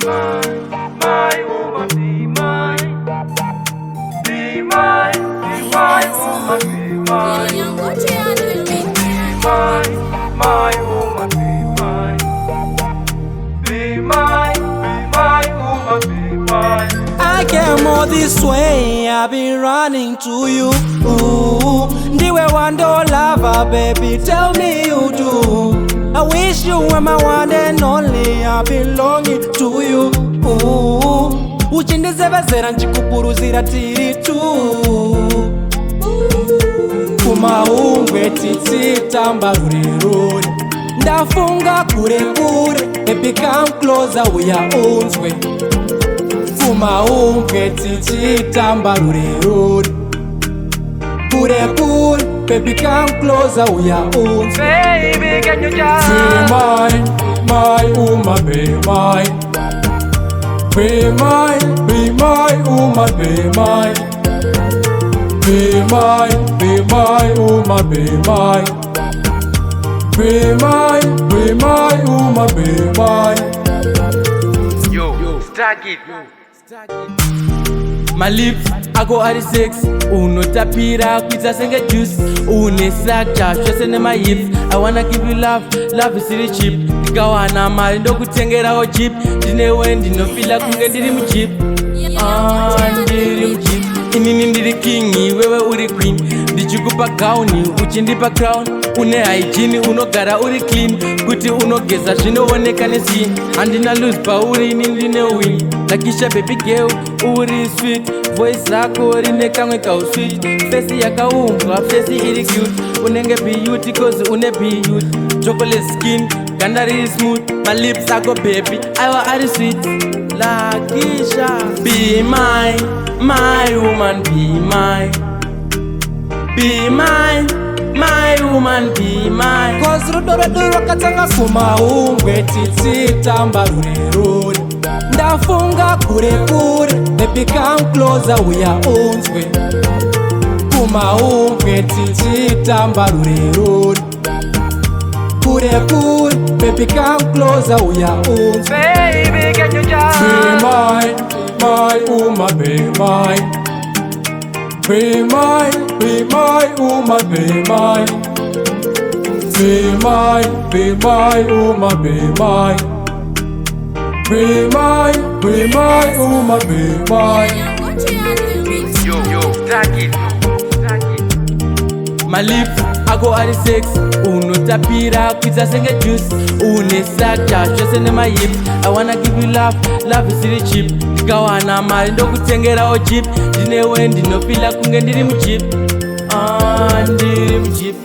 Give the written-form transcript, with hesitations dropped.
my woman, be mine. Be mine, be my woman, be mine. Be mine, my woman, be mine. Be mine, be my woman, be mine. I came all this way, I've been running to you. Ooh, ndiwe wando lover, baby, tell me you do. I wish you were my one and only, I belong to you. Ooh, uchindizevazera nchikupuruzira tiri tu. Kumaumbwe titsitamba rurerure, ndafunga kure kure, baby come closer uyaunzwe. Kumaumbwe titsitamba rurerure, kure kure, baby come closer uyaunzwe. Baby, can you just be mine, my woman, be mine. Be mine, be my woman, be mine. Be mine, be my woman, be mine. Be mine, be my woman, be mine. Yo, stack it. My lips, I go at the sex. Uno tapira, pizza senge juice. Une sacha, stressing in my hips. I wanna give you love, love is really cheap. Nikawana mali ndo kutengera o jeep. Dine wendi no fila kunge ndiri mchip. Ndiri mchip. Inini ndiri kingi, wewe uri queen. Ndichikupa gauni, uchindipa crown. Une hygiene, unogara uri clean. Kuti unogeza, zvinooneka neskin. Andina lose pa uri nindine win. Lakisha baby girl, uri sweet. Voice rako rine kamwe kausweet. Face yakaumbwa, face iri cute. Unenge beauty cause une beauty. Chocolate skin, ganda really smooth. My lips I go baby, I are sweet. Lakisha, be mine, my woman, be mine. Be mine, my woman, be mine. Cause rudorodoro katanga kumaumbwe titsitamba rurerure, ndafunga kure kure, baby come closer uyaunzwe. Kumaumbwe titsitamba rurerure, kure kure, baby come closer uyaunzwe. Baby, can you just be mine, my woman, be mine. Be mine, be my woman, be mine. Be mine, be my woman, be mine. Be mine, be my woman, be mine. Yo, stack it. My lips, I go at the sex. Uno tapira, pizza senge juice. Une sacha, stressing in my hips. I wanna give you love, love is really cheap. Nikawana mali ndo kutengera o jeep. Dine wendi no fila kunge ndiri mchip. Ndiri mchip.